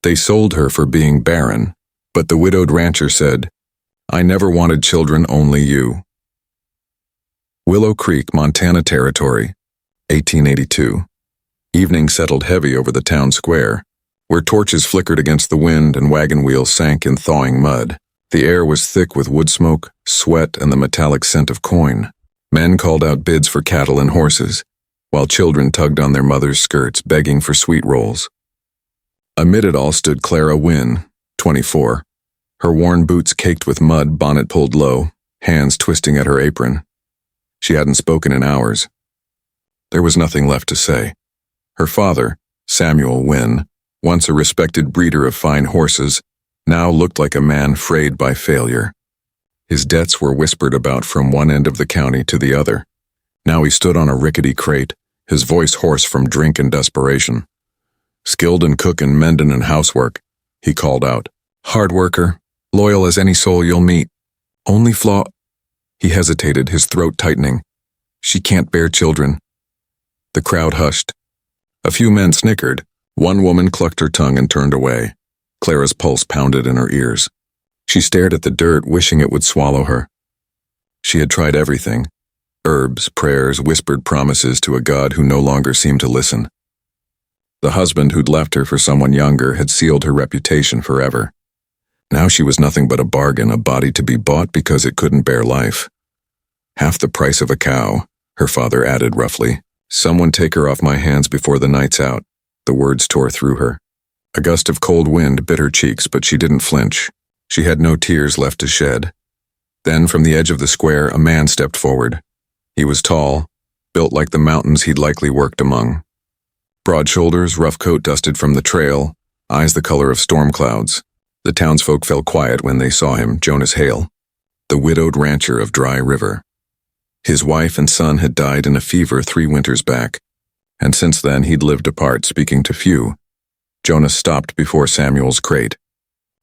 They sold her for being barren, but the widowed rancher said, "I never wanted children, only you." Willow Creek, Montana Territory, 1882. Evening settled heavy over the town square, where torches flickered against the wind and wagon wheels sank in thawing mud. The air was thick with wood smoke, sweat, and the metallic scent of coin. Men called out bids for cattle and horses, while children tugged on their mothers' skirts, begging for sweet rolls. Amid it all stood Clara Wynn, 24, her worn boots caked with mud, bonnet pulled low, hands twisting at her apron. She hadn't spoken in hours. There was nothing left to say. Her father, Samuel Wynn, once a respected breeder of fine horses, now looked like a man frayed by failure. His debts were whispered about from one end of the county to the other. Now he stood on a rickety crate, his voice hoarse from drink and desperation. "Skilled in cookin', mendin', and housework," he called out. "Hard worker, loyal as any soul you'll meet. Only flaw—" He hesitated, his throat tightening. "She can't bear children." The crowd hushed. A few men snickered. One woman clucked her tongue and turned away. Clara's pulse pounded in her ears. She stared at the dirt, wishing it would swallow her. She had tried everything. Herbs, prayers, whispered promises to a God who no longer seemed to listen. The husband who'd left her for someone younger had sealed her reputation forever. Now she was nothing but a bargain, a body to be bought because it couldn't bear life. "Half the price of a cow," her father added roughly. "Someone take her off my hands before the night's out." The words tore through her. A gust of cold wind bit her cheeks, but she didn't flinch. She had no tears left to shed. Then, from the edge of the square, a man stepped forward. He was tall, built like the mountains he'd likely worked among. Broad shoulders, rough coat dusted from the trail, eyes the color of storm clouds. The townsfolk fell quiet when they saw him, Jonas Hale, the widowed rancher of Dry River. His wife and son had died in a fever 3 winters back, and since then he'd lived apart, speaking to few. Jonas stopped before Samuel's crate,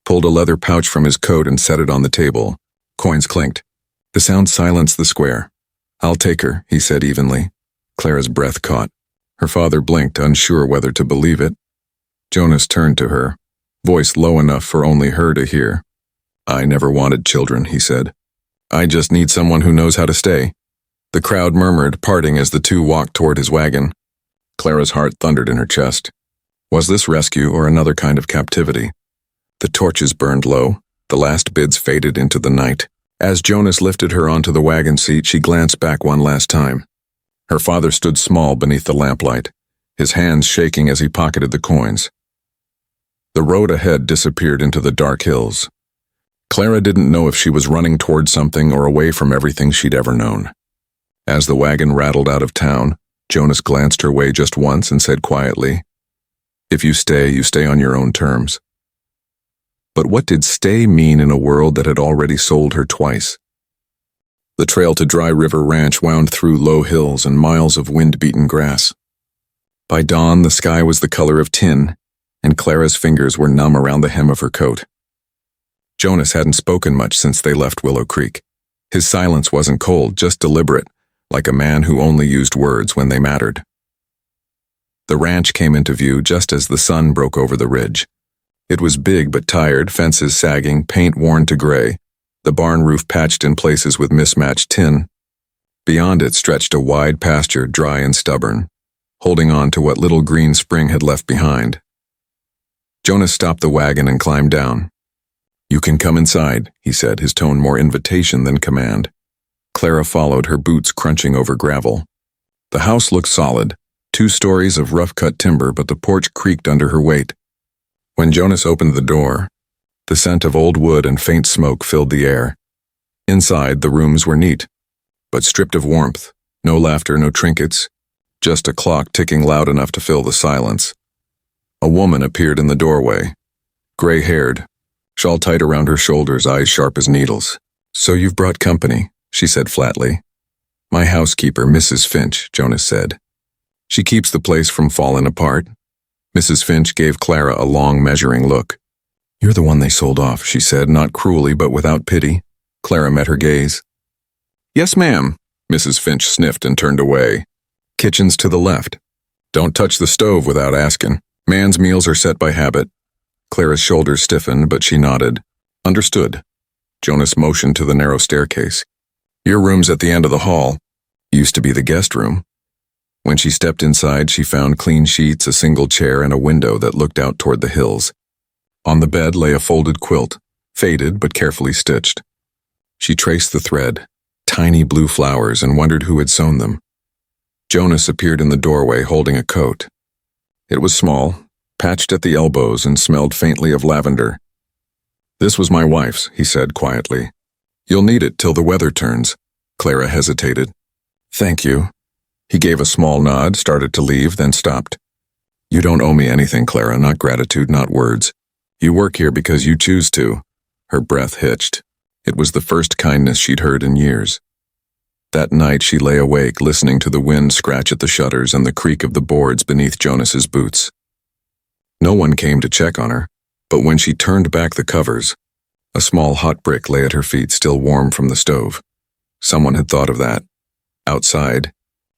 pulled a leather pouch from his coat and set it on the table. Coins clinked. The sound silenced the square. "I'll take her," he said evenly. Clara's breath caught. Her father blinked, unsure whether to believe it. Jonas turned to her, voice low enough for only her to hear. "I never wanted children," he said. "I just need someone who knows how to stay." The crowd murmured, parting as the two walked toward his wagon. Clara's heart thundered in her chest. Was this rescue or another kind of captivity? The torches burned low. The last bids faded into the night. As Jonas lifted her onto the wagon seat, she glanced back one last time. Her father stood small beneath the lamplight, his hands shaking as he pocketed the coins. The road ahead disappeared into the dark hills. Clara didn't know if she was running toward something or away from everything she'd ever known. As the wagon rattled out of town, Jonas glanced her way just once and said quietly, "If you stay on your own terms." But what did stay mean in a world that had already sold her twice? The trail to Dry River Ranch wound through low hills and miles of wind-beaten grass. By dawn, the sky was the color of tin, and Clara's fingers were numb around the hem of her coat. Jonas hadn't spoken much since they left Willow Creek. His silence wasn't cold, just deliberate, like a man who only used words when they mattered. The ranch came into view just as the sun broke over the ridge. It was big but tired, fences sagging, paint worn to gray, the barn roof patched in places with mismatched tin. Beyond it stretched a wide pasture, dry and stubborn, holding on to what little green spring had left behind. Jonas stopped the wagon and climbed down. "You can come inside," he said, his tone more invitation than command. Clara followed, her boots crunching over gravel. The house looked solid, 2 stories of rough-cut timber, but the porch creaked under her weight. When Jonas opened the door, the scent of old wood and faint smoke filled the air. Inside, the rooms were neat, but stripped of warmth. No laughter, no trinkets, just a clock ticking loud enough to fill the silence. A woman appeared in the doorway, gray-haired, shawl tight around her shoulders, eyes sharp as needles. "So you've brought company," she said flatly. "My housekeeper, Mrs. Finch," Jonas said. "She keeps the place from falling apart." Mrs. Finch gave Clara a long, measuring look. "You're the one they sold off," she said, not cruelly but without pity. Clara met her gaze. "Yes, ma'am." Mrs. Finch sniffed and turned away. "Kitchen's to the left. Don't touch the stove without asking. Man's meals are set by habit." Clara's shoulders stiffened, but she nodded. Understood. Jonas motioned to the narrow staircase. Your room's at the end of the hall. Used to be the guest room. When she stepped inside, she found clean sheets, a single chair, and a window that looked out toward the hills. On the bed lay a folded quilt, faded but carefully stitched. She traced the thread, tiny blue flowers, and wondered who had sewn them. Jonas appeared in the doorway holding a coat. It was small, patched at the elbows, and smelled faintly of lavender. This was my wife's, he said quietly. You'll need it till the weather turns. Clara hesitated. Thank you. He gave a small nod, started to leave, then stopped. You don't owe me anything, Clara, not gratitude, not words. You work here because you choose to. Her breath hitched. It was the first kindness she'd heard in years. That night she lay awake, listening to the wind scratch at the shutters and the creak of the boards beneath Jonas's boots. No one came to check on her, but when she turned back the covers, a small hot brick lay at her feet, still warm from the stove. Someone had thought of that. Outside,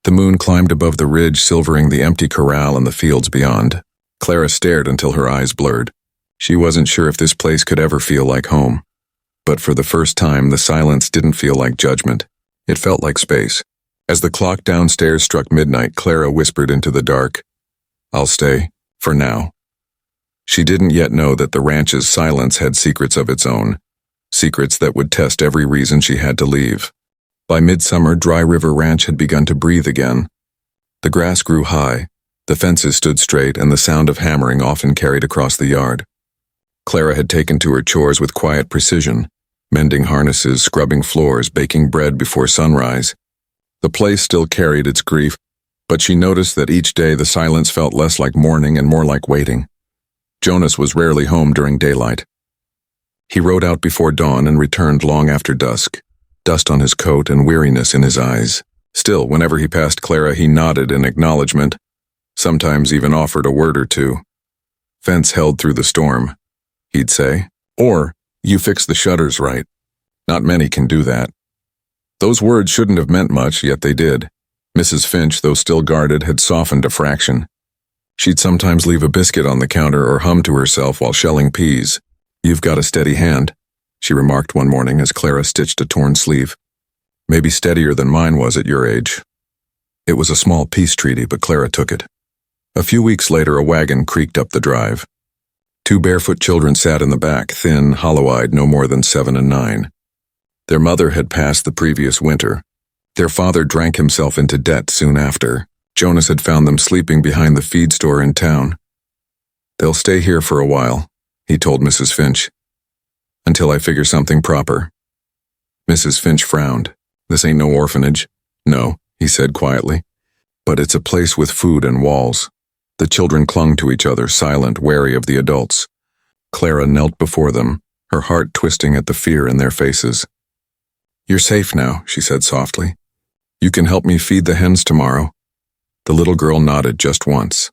the moon climbed above the ridge, silvering the empty corral and the fields beyond. Clara stared until her eyes blurred. She wasn't sure if this place could ever feel like home. But for the first time, the silence didn't feel like judgment. It felt like space. As the clock downstairs struck midnight, Clara whispered into the dark, I'll stay, for now. She didn't yet know that the ranch's silence had secrets of its own, secrets that would test every reason she had to leave. By midsummer, Dry River Ranch had begun to breathe again. The grass grew high, the fences stood straight, and the sound of hammering often carried across the yard. Clara had taken to her chores with quiet precision, mending harnesses, scrubbing floors, baking bread before sunrise. The place still carried its grief, but she noticed that each day the silence felt less like mourning and more like waiting. Jonas was rarely home during daylight. He rode out before dawn and returned long after dusk, dust on his coat and weariness in his eyes. Still, whenever he passed Clara, he nodded in acknowledgement, sometimes even offered a word or two. Fence held through the storm, he'd say, or, you fix the shutters right. Not many can do that. Those words shouldn't have meant much, yet they did. Mrs. Finch, though still guarded, had softened a fraction. She'd sometimes leave a biscuit on the counter or hum to herself while shelling peas. You've got a steady hand, she remarked one morning as Clara stitched a torn sleeve. Maybe steadier than mine was at your age. It was a small peace treaty, but Clara took it. A few weeks later, a wagon creaked up the drive. 2 barefoot children sat in the back, thin, hollow-eyed, no more than 7 and 9. Their mother had passed the previous winter. Their father drank himself into debt soon after. Jonas had found them sleeping behind the feed store in town. They'll stay here for a while, he told Mrs. Finch, until I figure something proper. Mrs. Finch frowned. This ain't no orphanage. No, he said quietly, but it's a place with food and walls. The children clung to each other, silent, wary of the adults. Clara knelt before them, her heart twisting at the fear in their faces. You're safe now, she said softly. You can help me feed the hens tomorrow. The little girl nodded just once.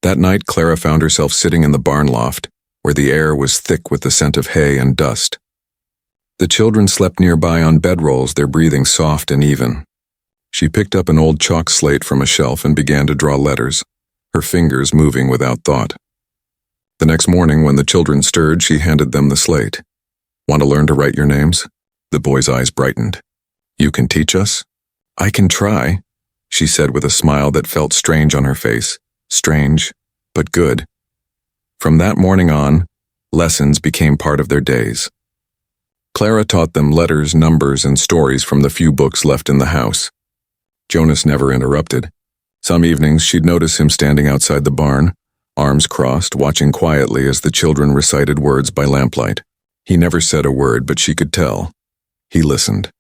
That night, Clara found herself sitting in the barn loft, where the air was thick with the scent of hay and dust. The children slept nearby on bedrolls, their breathing soft and even. She picked up an old chalk slate from a shelf and began to draw letters, her fingers moving without thought. The next morning, when the children stirred, she handed them the slate. Want to learn to write your names? The boy's eyes brightened. You can teach us? I can try, she said with a smile that felt strange on her face. Strange, but good. From that morning on, lessons became part of their days. Clara taught them letters, numbers, and stories from the few books left in the house. Jonas never interrupted. Some evenings she'd notice him standing outside the barn, arms crossed, watching quietly as the children recited words by lamplight. He never said a word, but she could tell. He listened.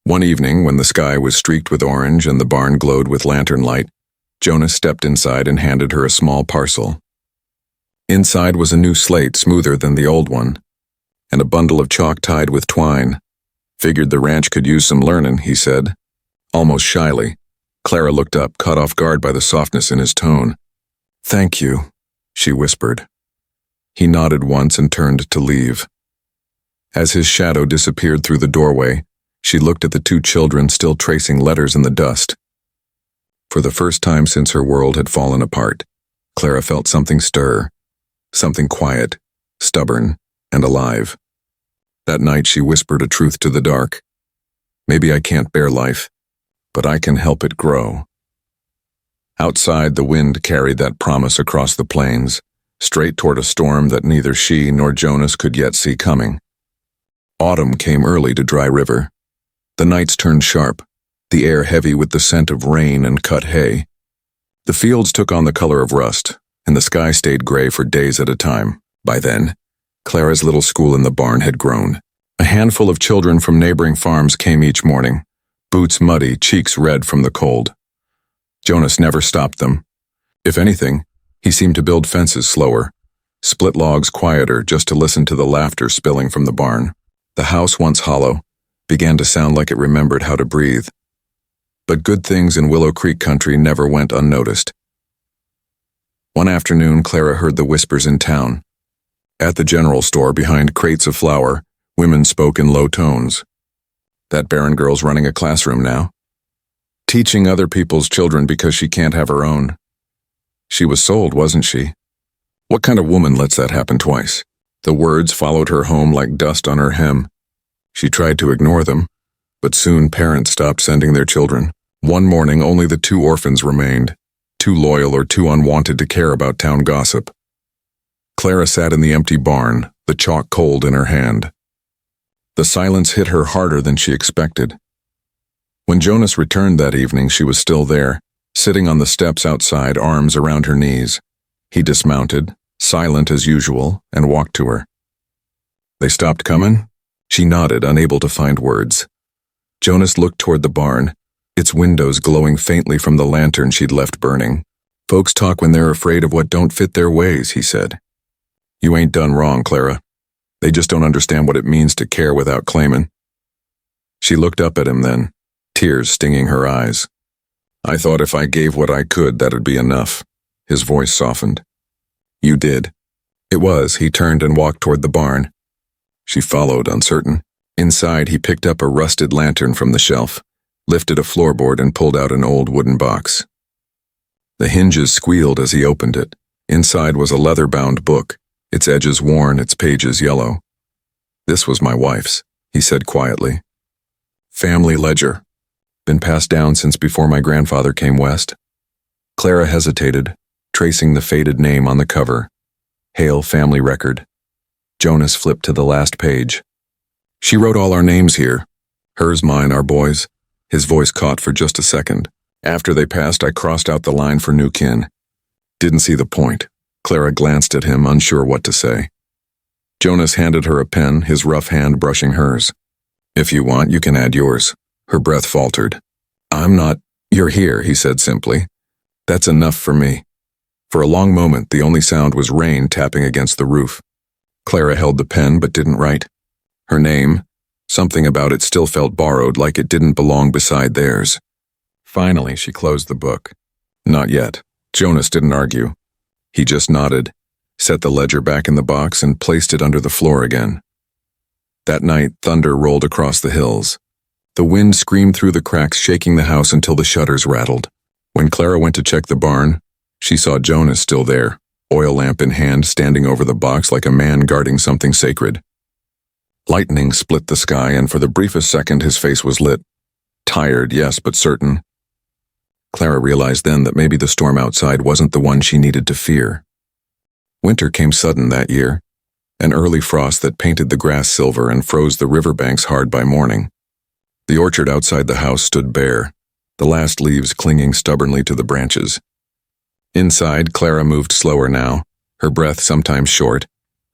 One evening, when the sky was streaked with orange and the barn glowed with lantern light, Jonas stepped inside and handed her a small parcel. Inside was a new slate, smoother than the old one, and a bundle of chalk tied with twine. Figured the ranch could use some learning, he said. Almost shyly, Clara looked up, caught off guard by the softness in his tone. Thank you, she whispered. He nodded once and turned to leave. As his shadow disappeared through the doorway, she looked at the 2 children still tracing letters in the dust. For the first time since her world had fallen apart, Clara felt something stir, something quiet, stubborn, and alive. That night she whispered a truth to the dark. Maybe I can't bear life, but I can help it grow. Outside, the wind carried that promise across the plains, straight toward a storm that neither she nor Jonas could yet see coming. Autumn came early to Dry River. The nights turned sharp, the air heavy with the scent of rain and cut hay. The fields took on the color of rust, and the sky stayed gray for days at a time. By then, Clara's little school in the barn had grown. A handful of children from neighboring farms came each morning, boots muddy, cheeks red from the cold. Jonas never stopped them. If anything, he seemed to build fences slower, split logs quieter just to listen to the laughter spilling from the barn. The house, once hollow, began to sound like it remembered how to breathe. But good things in Willow Creek country never went unnoticed. One afternoon, Clara heard the whispers in town. At the general store, behind crates of flour, women spoke in low tones. That Barren girl's running a classroom now, teaching other people's children because she can't have her own. She was sold, wasn't she? What kind of woman lets that happen twice? The words followed her home like dust on her hem. She tried to ignore them, but soon parents stopped sending their children. One morning, only the 2 orphans remained, too loyal or too unwanted to care about town gossip. Clara sat in the empty barn, the chalk cold in her hand. The silence hit her harder than she expected. When Jonas returned that evening, she was still there, sitting on the steps outside, arms around her knees. He dismounted, silent as usual, and walked to her. "They stopped coming?" She nodded, unable to find words. Jonas looked toward the barn, its windows glowing faintly from the lantern she'd left burning. "Folks talk when they're afraid of what don't fit their ways," he said. "You ain't done wrong, Clara. They just don't understand what it means to care without claiming." She looked up at him then, tears stinging her eyes. "I thought if I gave what I could, that'd be enough." His voice softened. "You did." It was. He turned and walked toward the barn. She followed, uncertain. Inside, he picked up a rusted lantern from the shelf, lifted a floorboard, and pulled out an old wooden box. The hinges squealed as he opened it. Inside was a leather-bound book, its edges worn, its pages yellow. "This was my wife's," he said quietly. "Family ledger. Been passed down since before my grandfather came west." Clara hesitated, tracing the faded name on the cover. Hale family record. Jonas flipped to the last page. "She wrote all our names here. Hers, mine, our boys." His voice caught for just a second. "After they passed, I crossed out the line for new kin. Didn't see the point." Clara glanced at him, unsure what to say. Jonas handed her a pen, his rough hand brushing hers. "If you want, you can add yours." Her breath faltered. "I'm not—" "You're here," he said simply. "That's enough for me." For a long moment, the only sound was rain tapping against the roof. Clara held the pen but didn't write. Her name, something about it still felt borrowed, like it didn't belong beside theirs. Finally, she closed the book. "Not yet." Jonas didn't argue. He just nodded, set the ledger back in the box, and placed it under the floor again. That night, thunder rolled across the hills. The wind screamed through the cracks, shaking the house until the shutters rattled. When Clara went to check the barn, she saw Jonas still there, oil lamp in hand, standing over the box like a man guarding something sacred. Lightning split the sky, and for the briefest second his face was lit. Tired, yes, but certain. Clara realized then that maybe the storm outside wasn't the one she needed to fear. Winter came sudden that year, an early frost that painted the grass silver and froze the riverbanks hard by morning. The orchard outside the house stood bare, the last leaves clinging stubbornly to the branches. Inside, Clara moved slower now, her breath sometimes short,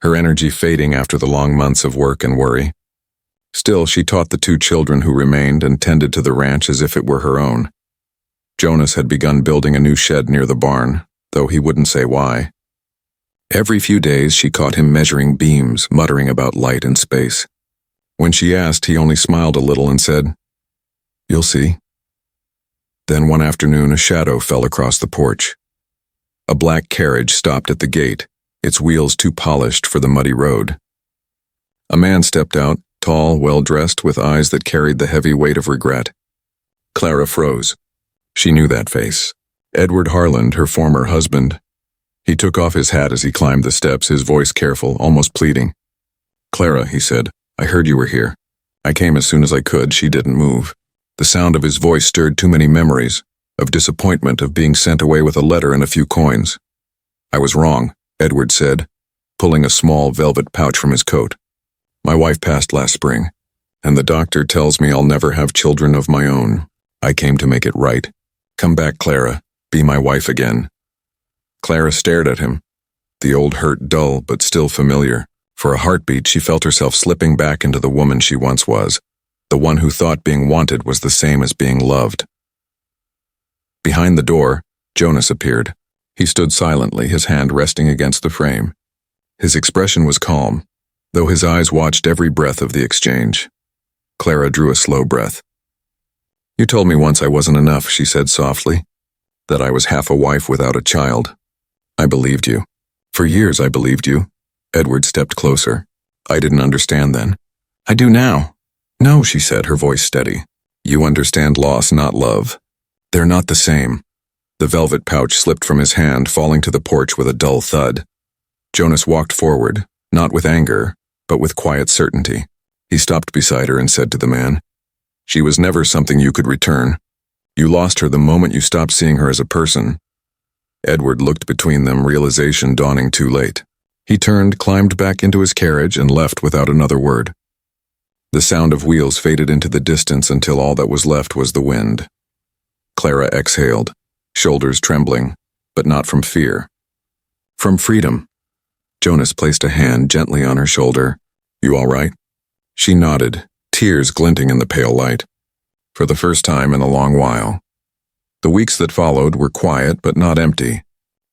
her energy fading after the long months of work and worry. Still, she taught the 2 children who remained and tended to the ranch as if it were her own. Jonas had begun building a new shed near the barn, though he wouldn't say why. Every few days she caught him measuring beams, muttering about light and space. When she asked, he only smiled a little and said, "You'll see." Then one afternoon a shadow fell across the porch. A black carriage stopped at the gate, its wheels too polished for the muddy road. A man stepped out, tall, well-dressed, with eyes that carried the heavy weight of regret. Clara froze. She knew that face. Edward Harland, her former husband. He took off his hat as he climbed the steps, his voice careful, almost pleading. "Clara," he said, "I heard you were here. I came as soon as I could." She didn't move. The sound of his voice stirred too many memories, of disappointment, of being sent away with a letter and a few coins. "I was wrong," Edward said, pulling a small velvet pouch from his coat. "My wife passed last spring, and the doctor tells me I'll never have children of my own. I came to make it right. Come back, Clara. Be my wife again." Clara stared at him, the old hurt dull but still familiar. For a heartbeat, she felt herself slipping back into the woman she once was, the one who thought being wanted was the same as being loved. Behind the door, Jonas appeared. He stood silently, his hand resting against the frame. His expression was calm, though his eyes watched every breath of the exchange. Clara drew a slow breath. "You told me once I wasn't enough," she said softly, "that I was half a wife without a child. I believed you. For years I believed you." Edward stepped closer. "I didn't understand then. I do now." "No," she said, her voice steady. "You understand loss, not love. They're not the same." The velvet pouch slipped from his hand, falling to the porch with a dull thud. Jonas walked forward, not with anger, but with quiet certainty. He stopped beside her and said to the man, "She was never something you could return. You lost her the moment you stopped seeing her as a person." Edward looked between them, realization dawning too late. He turned, climbed back into his carriage, and left without another word. The sound of wheels faded into the distance until all that was left was the wind. Clara exhaled, shoulders trembling, but not from fear. From freedom. Jonas placed a hand gently on her shoulder. "You all right?" She nodded, tears glinting in the pale light. For the first time in a long while. The weeks that followed were quiet but not empty.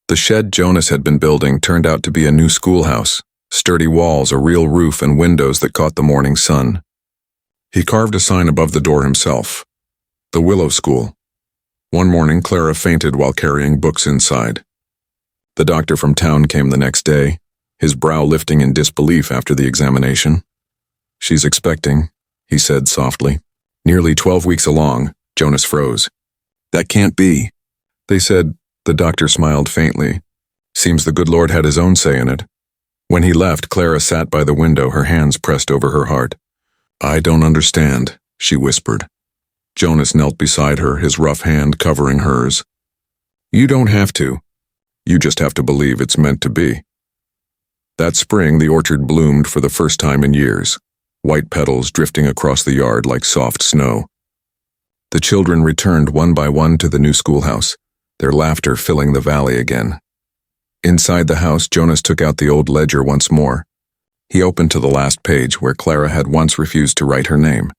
The shed Jonas had been building turned out to be a new schoolhouse, sturdy walls, a real roof, and windows that caught the morning sun. He carved a sign above the door himself. The Willow School. One morning, Clara fainted while carrying books inside. The doctor from town came the next day, his brow lifting in disbelief after the examination. "She's expecting," he said softly. Nearly 12 weeks along, Jonas froze. "That can't be." They said. The doctor smiled faintly. "Seems the good Lord had his own say in it." When he left, Clara sat by the window, her hands pressed over her heart. "I don't understand," she whispered. Jonas knelt beside her, his rough hand covering hers. "You don't have to. You just have to believe it's meant to be." That spring, the orchard bloomed for the first time in years, white petals drifting across the yard like soft snow. The children returned one by one to the new schoolhouse, their laughter filling the valley again. Inside the house, Jonas took out the old ledger once more. He opened to the last page where Clara had once refused to write her name.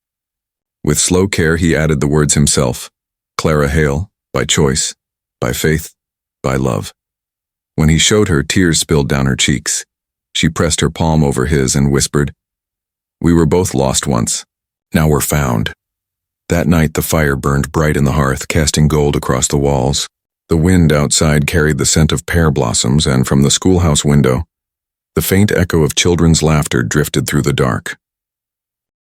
With slow care, he added the words himself: Clara Hale, by choice, by faith, by love. When he showed her, tears spilled down her cheeks. She pressed her palm over his and whispered, "We were both lost once. Now we're found." That night, the fire burned bright in the hearth, casting gold across the walls. The wind outside carried the scent of pear blossoms, and from the schoolhouse window, the faint echo of children's laughter drifted through the dark.